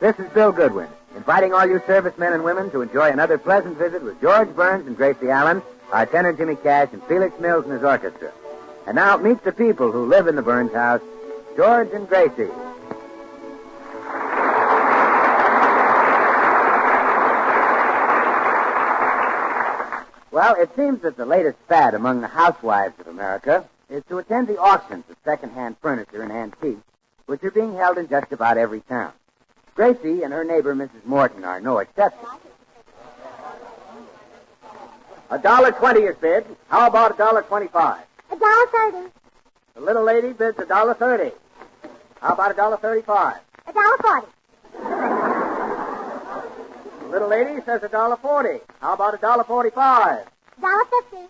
this is Bill Goodwin, inviting all you servicemen and women to enjoy another pleasant visit with George Burns and Gracie Allen, our tenor Jimmy Cash, and Felix Mills and his orchestra. And now meet the people who live in the Burns house, George and Gracie. Well, it seems that the latest fad among the housewives of America is to attend the auctions of second-hand furniture and antiques, which are being held in just about every town. Gracie and her neighbor, Mrs. Morton, are no exception. $1.20 is bid. How about $1.25? $1.30. The little lady bids $1.30. How about $1.35? $1.40. The little lady says $1.40. How about $1.45? $1.50.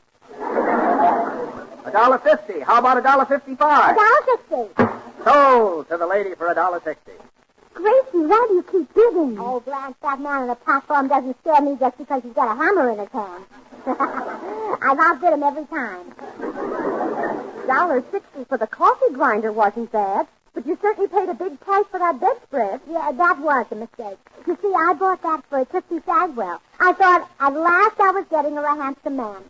$1.50. How about $1.55? $1.60. Sold to the lady for $1.60. Gracie, why do you keep bidding? Oh, Blanche, that man on the platform doesn't scare me just because he's got a hammer in his hand. I've outbid him every time. $1.60 for the coffee grinder wasn't bad, but you certainly paid a big price for that bedspread. Yeah, that was a mistake. You see, I bought that for Tootsie Sagwell. I thought at last I was getting her a handsome man.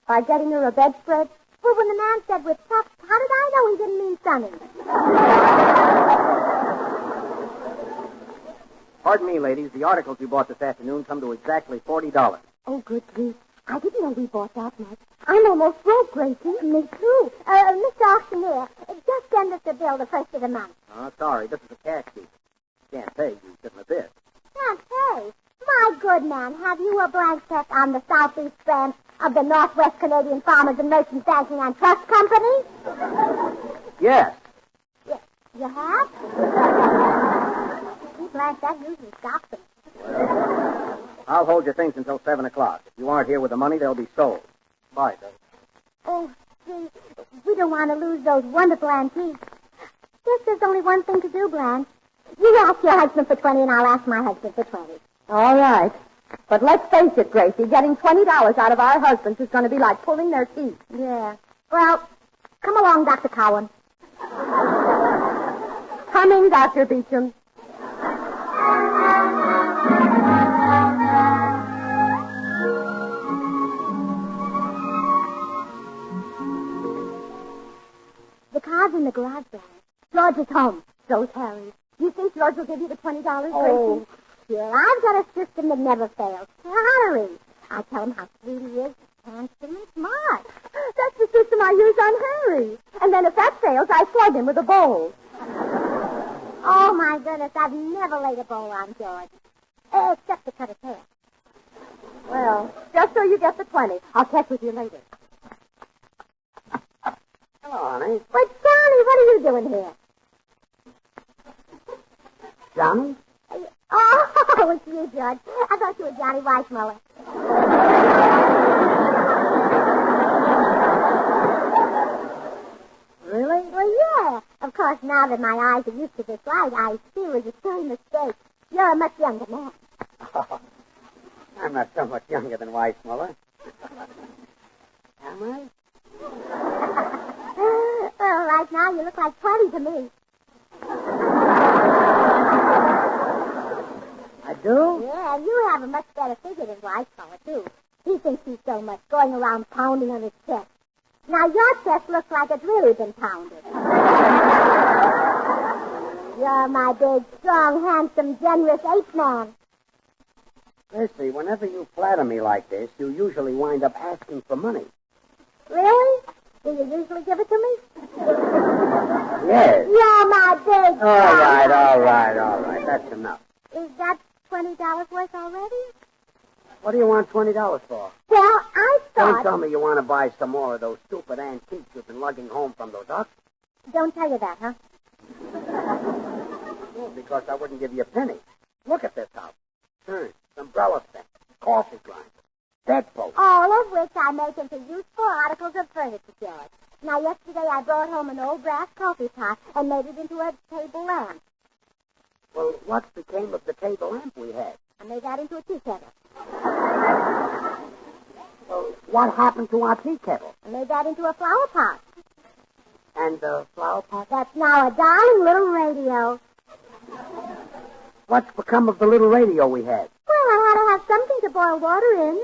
By getting her a bedspread? Well, when the man said with puffs, how did I know he didn't mean Sonny? Pardon me, ladies. The articles you bought this afternoon come to exactly $40. Oh, good grief. I didn't know we bought that much. I'm almost broke, Gracie. Me too. Mr. Auctioneer, just send us the bill the first of the month. Oh, sorry. This is a cash sheet. Can't pay. You shouldn't have bid. Can't pay? My good man, have you a blank check on the Southeast branch of the Northwest Canadian Farmers and Merchants Banking and Trust Company? Yes. You have? Blanche, that usually stops them. I'll hold your things until 7 o'clock. If you aren't here with the money, they'll be sold. Bye, Dave. Oh, gee, we don't want to lose those wonderful antiques. Guess there's only one thing to do, Blanche. You ask your husband for 20 and I'll ask my husband for 20. All right. But let's face it, Gracie, getting $20 out of our husbands is going to be like pulling their teeth. Yeah. Well, come along, Dr. Cowan. Coming, Dr. Beecham. The car's in the garage, Blanche. George is home. So's Harry. You think George will give you the $20, Gracie? Oh, sure. I've got a system that never fails. Harry. I tell him how sweet he is, handsome and smart. That's the system I use on Harry. And then if that fails, I slug him with a bowl. Oh, my goodness, I've never laid a bowl on George. Except to cut his hair. Well, just so you get the 20. I'll check with you later. Hello, honey. But, Johnny, what are you doing here? Johnny? Oh, it's you, George. I thought you were Johnny Weissmuller. Really? Well, yeah. Of course, now that my eyes are used to this light, I see it was a silly mistake. You're a much younger man. Oh, I'm not so much younger than Weissmuller. Am I? Well, right now you look like 20 to me. I do? Yeah, and you have a much better figure than Weissmuller, too. He thinks he's so much, going around pounding on his chest. Now, your chest looks like it's really been pounded. You're my big, strong, handsome, generous ape man. Gracie, whenever you flatter me like this, you usually wind up asking for money. Really? Do you usually give it to me? Yes. You're my big... All right. That's enough. Is that $20 worth already? What do you want $20 for? Well, I Don't thought... tell me you want to buy some more of those stupid antiques you've been lugging home from those auctions. Don't tell you that, huh? Well, because I wouldn't give you a penny. Look at this house. Turn, umbrella stand, coffee grinder, bedpost. All of which I make into useful articles of furniture, George. Now, yesterday I brought home an old brass coffee pot and made it into a table lamp. Well, what became of the table lamp we had? I made that into a tea kettle. Well, what happened to our tea kettle? I made that into a flower pot. And the flower pot? That's now a darling little radio. What's become of the little radio we had? Well, I had to have something to boil water in.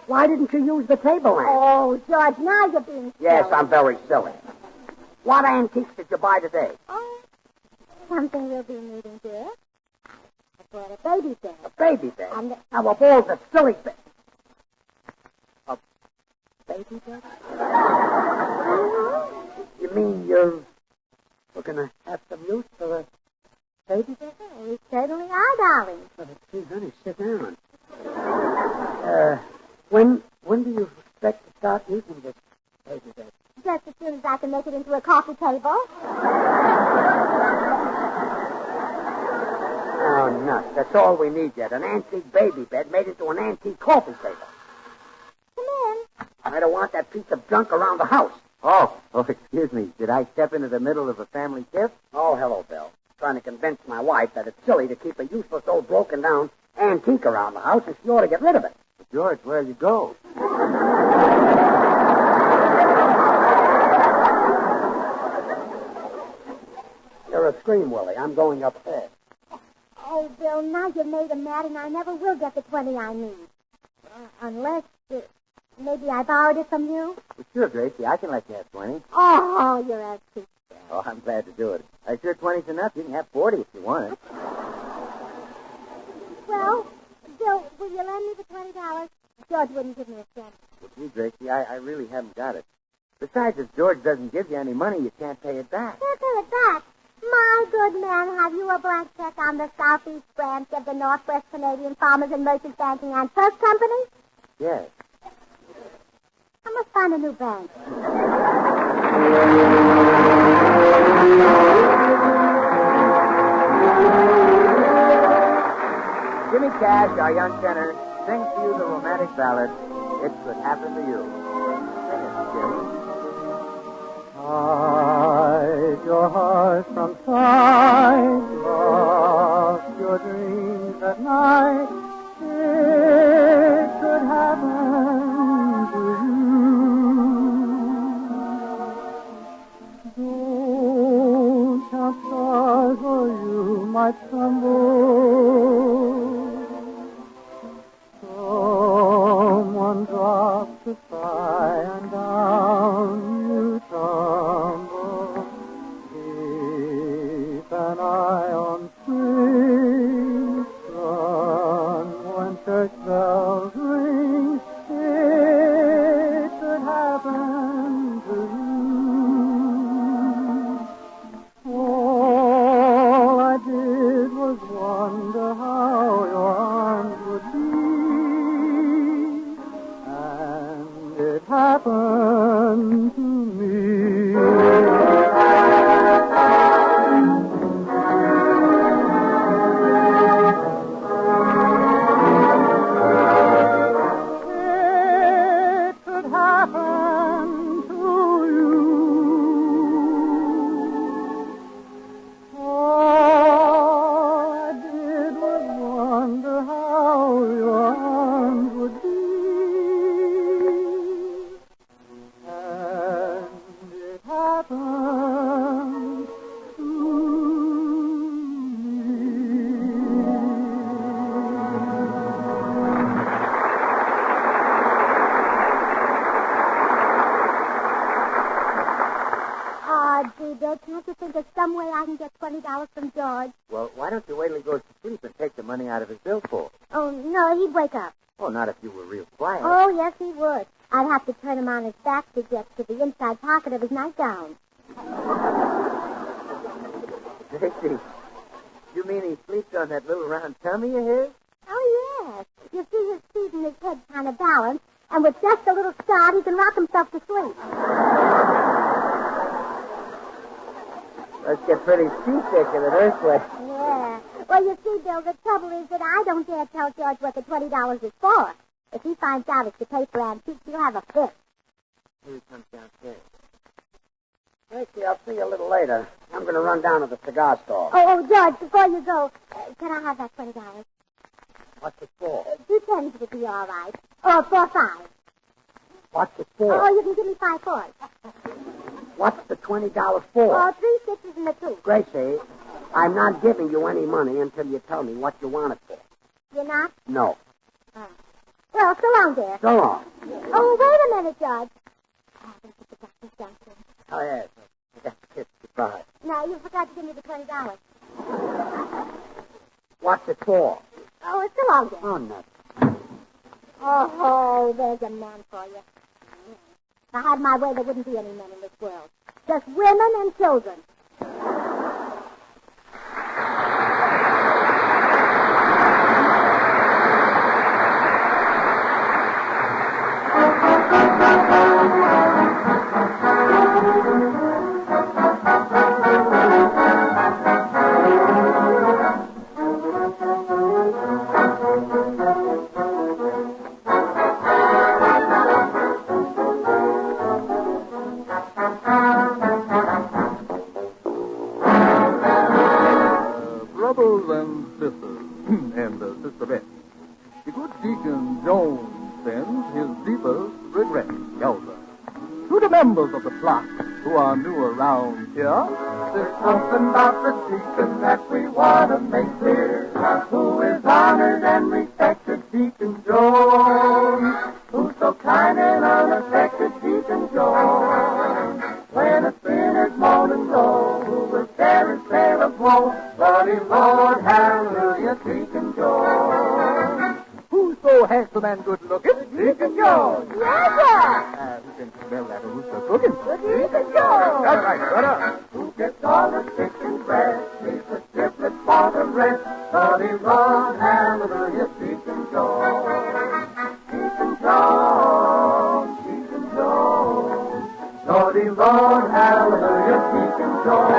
Why didn't you use the table lamp? Oh, George, now you're being silly. Yes, I'm very silly. What antiques did you buy today? Oh, something we'll be needing, dear. I bought a baby bed. A baby bed? And Now, of all the silly things... A baby bed? You mean we're going to have some use for a baby bed? We certainly are, darling. Oh, gee, honey, sit down. When do you expect to start using this baby bed? Just as soon as I can make it into a coffee table. Oh, nuts. That's all we need yet. An antique baby bed made into an antique coffee table. Come in. I don't want that piece of junk around the house. Oh, excuse me. Did I step into the middle of a family gift? Oh, hello, Bill. Trying to convince my wife that it's silly to keep a useless old broken-down antique around the house and she ought to get rid of it. But George, where'll you go? You're a scream, Willie. I'm going upstairs. Oh, Bill, now you've made him mad, and I never will get the 20 I need. Unless, maybe I borrowed it from you? Well, sure, Gracie. I can let you have 20. Oh, you're a sweet girl. Oh, I'm glad to do it. I'm sure 20's enough. You can have 40 if you want it. Well, Bill, will you lend me the $20? George wouldn't give me a cent. Well, gee, Gracie, I really haven't got it. Besides, if George doesn't give you any money, you can't pay it back. Can't pay it back. My good man, have you a blank check on the Southeast branch of the Northwest Canadian Farmers and Merchants Banking and Trust Company? Yes. I must find a new bank. Jimmy Cash, our young tenor, sings to you the romantic ballad, It Could Happen to You. Sing it, Jimmy. Hide your heart from sight, lost your dreams at night. It could happen to you. Don't count stars or you might stumble. Someone drops the sky and down you tumble. Keep an eye on spring sun when church bells ring. It could happen to you. All I did was wonder how your arms would be, and it happened to me. It could happen to you. All I did was wonder how your arms would be, and it happened to me. Oh, gee, Bill, can't you think of some way I can get $20 from George? Well, why don't you wait till he goes to sleep and take the money out of his billfold? Oh, no, he'd wake up. Oh, not if you were real quiet. Oh, yes, he would. I'd have to turn him on his back to get to the inside pocket of his nightgown. Gracie, you mean he sleeps on that little round tummy of his? Oh, yes. You see his feet and his head kind of balanced, and with just a little start, he can rock himself to sleep. Must get pretty seasick in an earthquake. Yeah. Well, you see, Bill, the trouble is that I don't dare tell George what the $20 is for. If he finds out it's to pay for antiques, he'll have a fit. Here he comes downstairs. Gracie, I'll see you a little later. I'm going to run down to the cigar store. Oh, George, before you go, can I have that $20? What's it for? 2 tens would be all right. Or 4 5. What's it for? Oh, you can give me 5 4s. What's the $20 for? Oh, 3 6s and a 2. Gracie, I'm not giving you any money until you tell me what you want it for. You're not? No. Oh. Well, so long, dear. So long. Oh, wait a minute, George. Oh, I forgot this something. Oh, yes. I got the kiss goodbye. No, you forgot to give me the $20. What's it for? Oh, it's so long, dear. Oh, no. Oh, there's a man for you. If I had my way, there wouldn't be any men in this world. Just women and children. Brothers and sisters, and sisterettes, the good Deacon Jones sends his deepest regrets, Yowza. To the members of the flock who are new around here, there's something about the deacon that we want to make clear. Who is honored and respected Deacon Jones, who's so kind and unaffected Deacon Jones. When a sinner's moan and groan, who will share his share of woe, Lordy, Lord, hallelujah, Deacon Jones. Who's so handsome and good-looking? Deacon Jones. Yes, sir. Who can smell that rooster cooking? Deacon Jones. That's right, brother. Who gets all the chicken breast, leaves the triplets for the rest, Lordy, Lord, hallelujah, Deacon Jones. Deacon Jones, Deacon Jones. Lordy, Lord, hallelujah, Deacon Jones.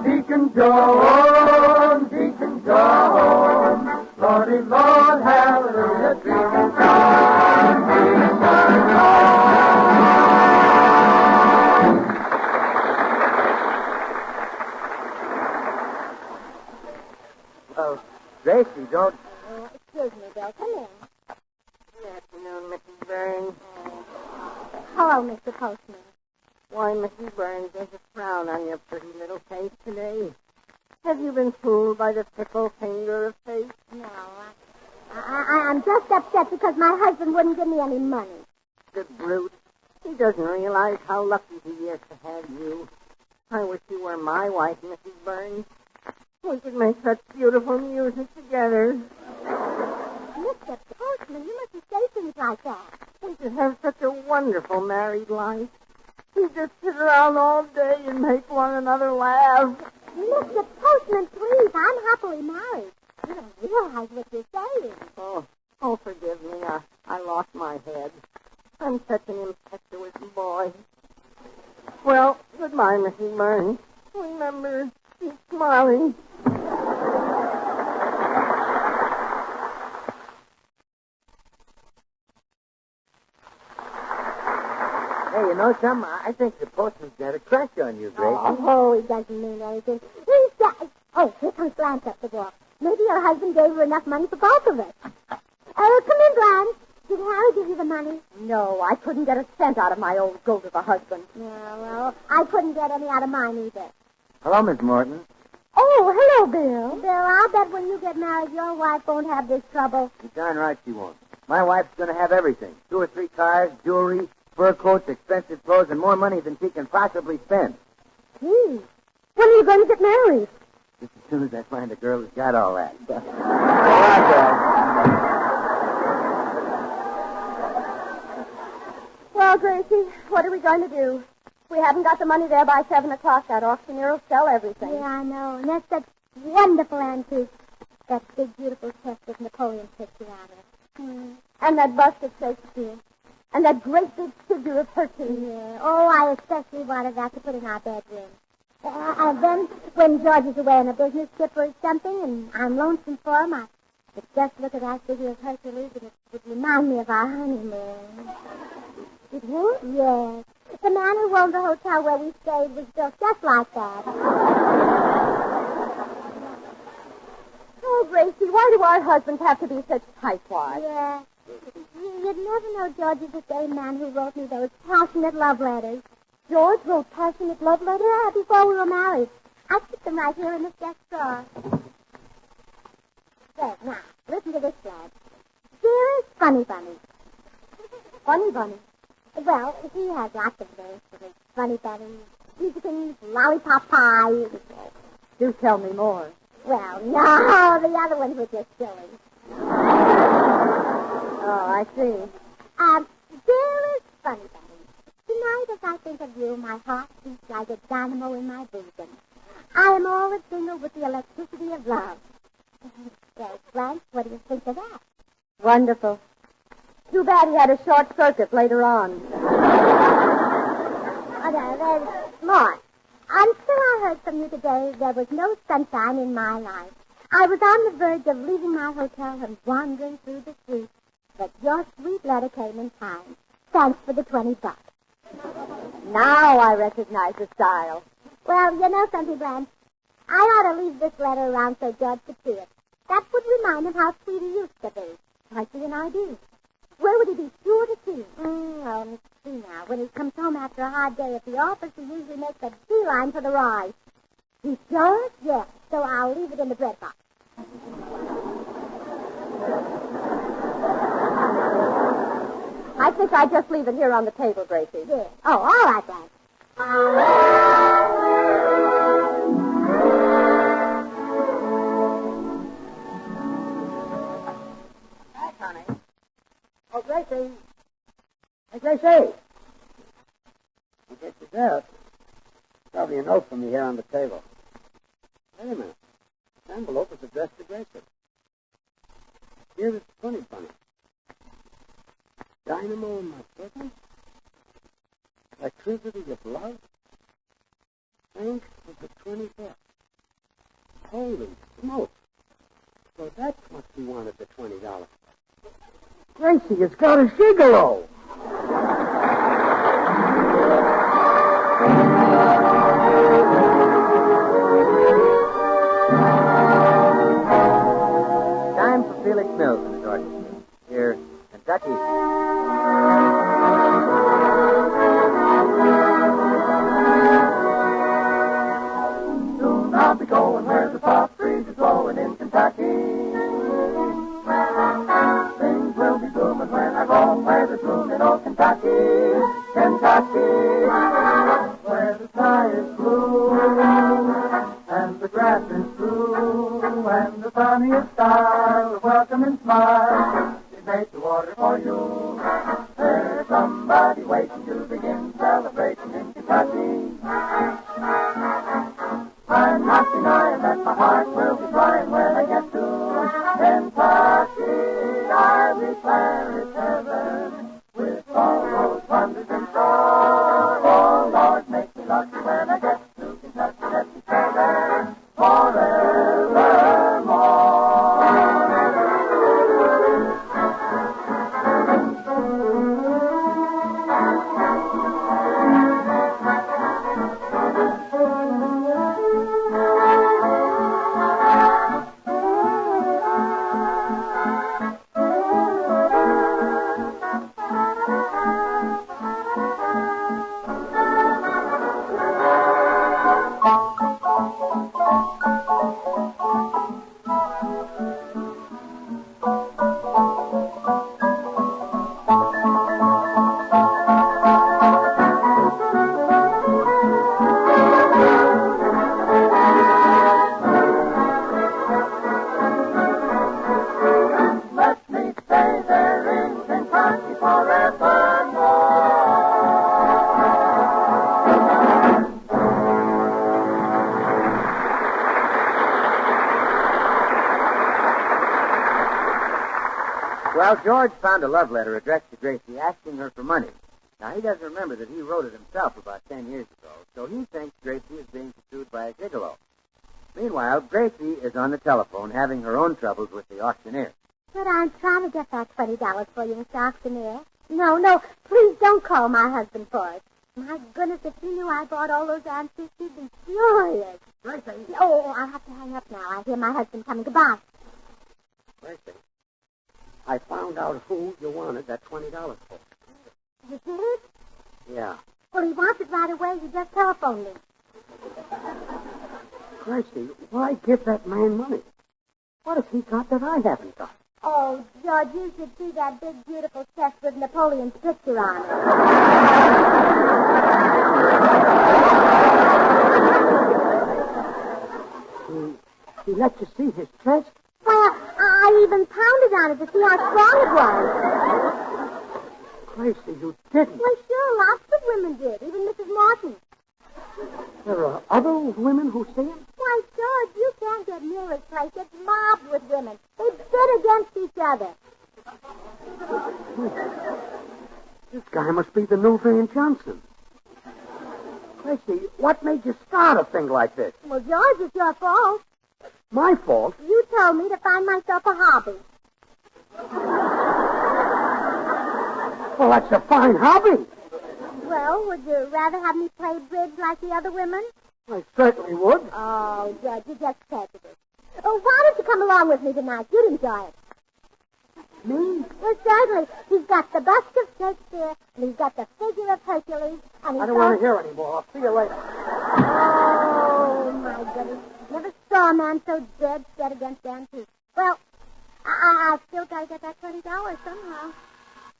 Deacon Jones, Deacon Jones, Lordy, Lord, hallelujah, Deacon Jones, Deacon Jones. Oh, Gracie, don't... Oh, excuse me, Bill. Come in. Good afternoon, Mrs. Burns. Hello, Mr. Postman. Why, Mrs. Burns, there's a frown on your pretty little face today. Have you been fooled by the fickle finger of fate? No, I'm just upset because my husband wouldn't give me any money. The brute. He doesn't realize how lucky he is to have you. I wish you were my wife, Mrs. Burns. We could make such beautiful music together. Mr. Postman, you mustn't say things like that. We could have such a wonderful married life. We just sit around all day and make one another laugh. Mr. Postman, please, I'm happily married. You don't realize what you're saying. Oh, forgive me. I lost my head. I'm such an impetuous boy. Well, goodbye, Mrs. Burns. Remember, keep smiling. Hey, you know something? I think the postman's got a crush on you, Gracie. Oh, he doesn't mean anything. He's got... Oh, here comes Blanche up the walk. Maybe your husband gave her enough money for both of us. Oh, come in, Blanche. Did Harry give you the money? No, I couldn't get a cent out of my old goat of a husband. Yeah, well, I couldn't get any out of mine either. Hello, Miss Morton. Oh, hello, Bill. Bill, I'll bet when you get married, your wife won't have this trouble. You're darn right she won't. My wife's going to have everything. 2 or 3 cars, jewelry, fur coats, expensive clothes, and more money than she can possibly spend. Gee, when are you going to get married? Just as soon as I find a girl who's got all that. Well, Gracie, what are we going to do? If we haven't got the money there by 7 o'clock, that auctioneer will sell everything. Yeah, I know. And that's that wonderful antique. That big, beautiful chest with Napoleon picture on it. And that bust of Shakespeare. And that great big figure of Hercules. Yeah. Oh, I especially wanted that to put in our bedroom. And then when George is away on a business trip or something and I'm lonesome for him, I could just look at that figure of Hercules and it would remind me of our honeymoon. It would? Yes. The man who owned the hotel where we stayed was built just like that. Oh, Gracie, why do our husbands have to be such tightwads? Yeah. You'd never know George is the same man who wrote me those passionate love letters. George wrote passionate love letters? Yeah, before we were married. I keep them right here in this desk drawer. There, now, listen to this lad. Dearest Funny Bunny. Funny Bunny. Well, he has lots of names for his Funny Bunny. Peekins, Lollipop Pie. Do tell me more. Well, no, the other ones were just silly. Oh, I see. Dearest Funny Bunny, tonight as I think of you, my heart beats like a dynamo in my bosom. I am all a jingle with the electricity of love. Well, Blanche, what do you think of that? Wonderful. Too bad he had a short circuit later on. Oh, no, there's more. Until I heard from you today, there was no sunshine in my life. I was on the verge of leaving my hotel and wandering through the streets, but your sweet letter came in time. Thanks for the $20. Now I recognize the style. Well, you know something, Blanche? I ought to leave this letter around so George could see it. That would remind him how sweet he used to be. I see an idea. Where would he be sure to see? Let's see now. When he comes home after a hard day at the office, he usually makes a beeline for the rye. He does? Yes, so I'll leave it in the bread box. I think I just leave it here on the table, Gracie. Yes. Oh, all right, Blanche. Hi, honey. Oh, Gracie. Hey, Gracie. You get yourself. Probably a note from me here on the table. Wait a minute. This envelope is addressed to Gracie. Here is Funny Bunny. Dynamo in my bosom. Electricity of love. Thanks for the $20. Holy smoke. So that's what she wanted the $20. Gracie, it's got a gigolo. Time for Felix Mills in his orchestra. Here, Kentucky. Soon I'll be going where the soft breeze is blowing in Kentucky. Things will be booming when I go where there's room in old Kentucky. Kentucky, where the sky is blue and the grass is blue and the funniest style of welcome and smile is made to order for you. There's somebody waiting to begin celebrating in Kentucky. I'm not denying that my heart will be flying when I get to Kentucky. I declare it's heaven with all those wonders in store. Oh, Lord, make me lucky when I get to Kentucky. Let me stay there Well, George found a love letter addressed to Gracie asking her for money. Now, he doesn't remember that he wrote it himself about 10 years ago, so he thinks Gracie is being pursued by a gigolo. Meanwhile, Gracie is on the telephone having her own troubles with the auctioneer. But I'm trying to get that $20 for you, Mr. Auctioneer. No, please don't call my husband for it. My goodness, if he knew I bought all those antiques, he'd be furious. Gracie. Oh, I'll have to hang up now. I hear my husband coming. Goodbye. Gracie, I found out who you wanted that $20 for. You did? Yeah. Well, he wants it right away. He just telephoned me. Gracie, why give that man money? What has he got that I haven't got? Oh, George, you should see that big, beautiful chest with Napoleon's picture on it. He let you see his chest? Well, I even pounded on it to see how strong it was. Gracie, you didn't. Well, sure, lots of women did, even Mrs. Martin. There are other women who see him? Why, George, you can't get near his place. It's mobbed with women. They bid against each other. This guy must be the new Van Johnson. Gracie, what made you start a thing like this? Well, George, it's your fault. My fault? You told me to find myself a hobby. Well, that's a fine hobby. Well, would you rather have me play bridge like the other women? I certainly would. Oh, George, you just prejudice. Oh, why don't you come along with me tonight? You'd enjoy it. Me? Well, certainly. He's got the bust of Shakespeare, and he's got the figure of Hercules, and he's I don't want to hear any more. I'll see you later. Oh, my goodness. Never saw a man so dead set against antiques. Well, I've still got to get that $20 somehow.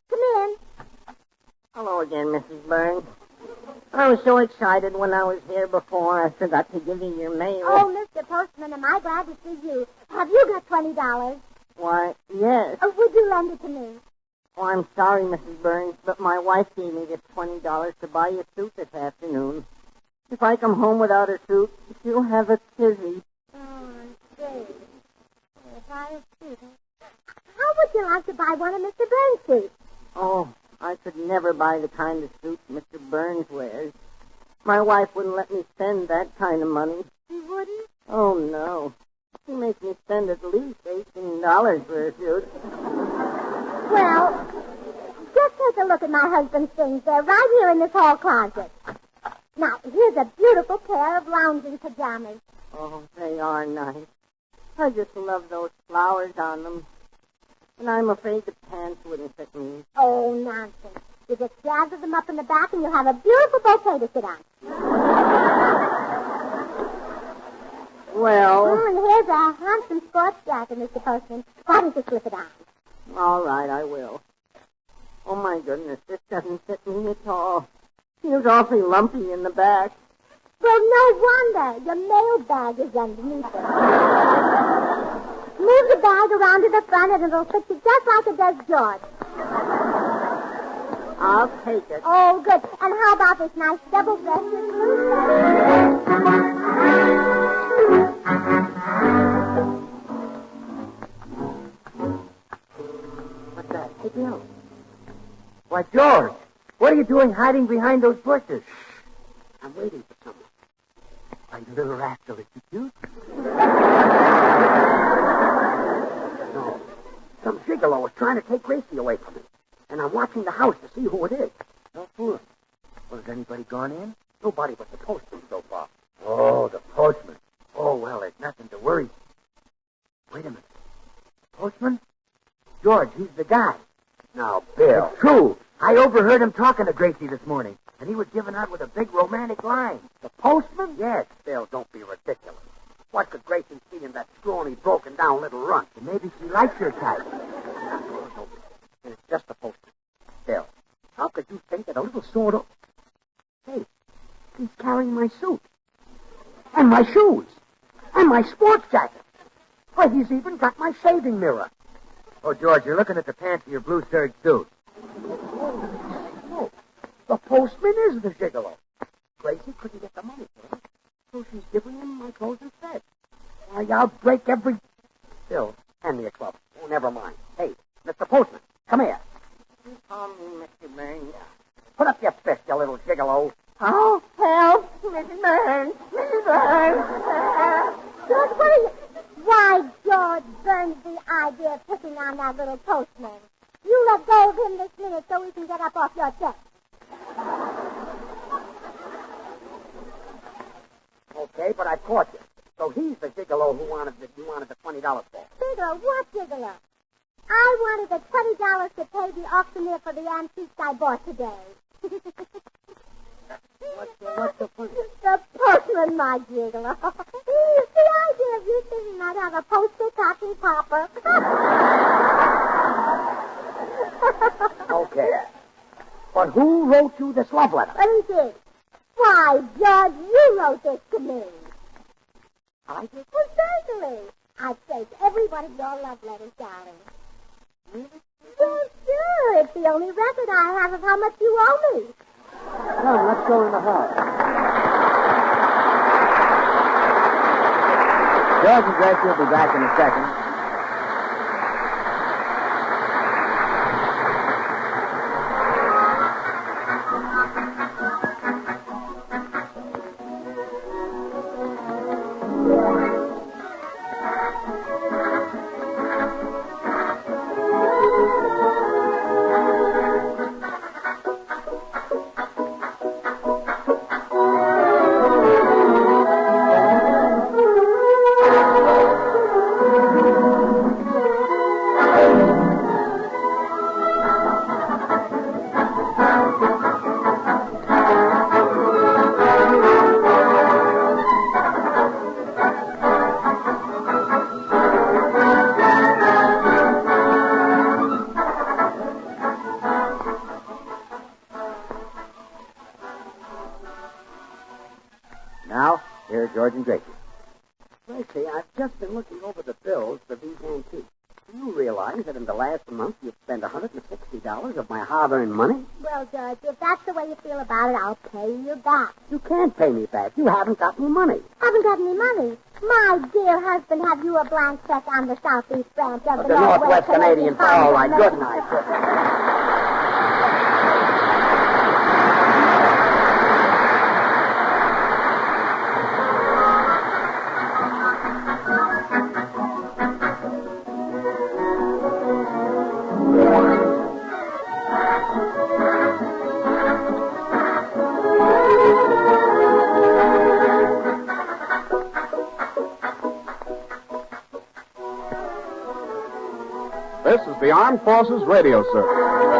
Come in. Hello again, Mrs. Burns. I was so excited when I was here before, I forgot to give you your mail. Oh, Mr. Postman, am I glad to see you. Have you got $20? Why, yes. Oh, would you lend it to me? Oh, I'm sorry, Mrs. Burns, but my wife gave me this $20 to buy you a suit this afternoon. If I come home without a suit, she'll have a tizzy. Oh, I see. Buy a suit. How would you like to buy one of Mr. Burns' suits? Oh, I could never buy the kind of suit Mr. Burns wears. My wife wouldn't let me spend that kind of money. She wouldn't? Oh, no. She makes me spend at least $18 for a suit. Well, just take a look at my husband's things. They're right here in this hall closet. Now, here's a beautiful pair of lounging pajamas. Oh, they are nice. I just love those flowers on them. And I'm afraid the pants wouldn't fit me. Oh, nonsense. You just gather them up in the back and you'll have a beautiful bouquet to sit on. Well... Oh, and here's a handsome sports jacket, Mr. Postman. Why don't you slip it on? All right, I will. Oh, my goodness, this doesn't fit me at all. Feels awfully lumpy in the back. Well, no wonder. Your mail bag is underneath it. Move the bag around to the front and it'll fit you just like it does George. I'll take it. Oh, good. And how about this nice double-breasted blue? What's that? Take me out. Why, George, what are you doing hiding behind those bushes? I'm waiting for someone. Why, you little rascal, is he cute? No. Some gigolo is trying to take Gracie away from me. And I'm watching the house to see who it is. Don't fool him. Well, has anybody gone in? Nobody but the postman so far. Oh, the postman. Oh, well, there's nothing to worry. Wait a minute. Postman? George, he's the guy. Now, Bill. It's true. I overheard him talking to Gracie this morning, and he was giving out with a big romantic line. The postman? Yes. Bill, don't be ridiculous. What could Gracie see in that scrawny, broken-down little runt? Well, maybe she likes your type. And it's just the postman. Bill, how could you think that a little sort of... Hey, he's carrying my suit. And my shoes. And my sports jacket. Why, he's even got my shaving mirror. Oh, George, you're looking at the pants of your blue serge suit. Oh, the postman is the gigolo. Gracie couldn't get the money for him, so she's giving him my clothes instead. Why, I'll break every... Bill, hand me a club. Oh, never mind. Hey, Mr. Postman, come here. You call me Mr. Burns. Put up your fist, you little gigolo. Oh, help. Mrs. Burns. Mrs. Burns. George, what are you... Why, George Burns the idea of picking on that little postman. You let go of him this minute so we can get up off your chest. Okay, but I caught you. So he's the gigolo who wanted the $20 for. Gigolo? What gigolo? I wanted the $20 to pay the auctioneer for the antiques I bought today. What's so funny? The postman, my gigolo. It's the idea of you thinking I'd have a postal talking popper. Okay. But who wrote you this love letter? What he did? Why, George, you wrote this to me. I did? Well, certainly. I've saved every one of your love letters, darling. Really? Well, sure. It's the only record I have of how much you owe me. Come, let's go in the house. George and Gracie will be back in a second. Now, here's George and Gracie. Gracie, I've just been looking over the bills for these antiques. Do you realize that in the last month you've spent $160 of my hard-earned money? Well, George, if that's the way you feel about it, I'll pay you back. You can't pay me back. You haven't got any money. Haven't got any money. My dear husband, have you a blank check on the southeast branch of The Northwest Canadian for all right. Good night. This is the Armed Forces Radio Service.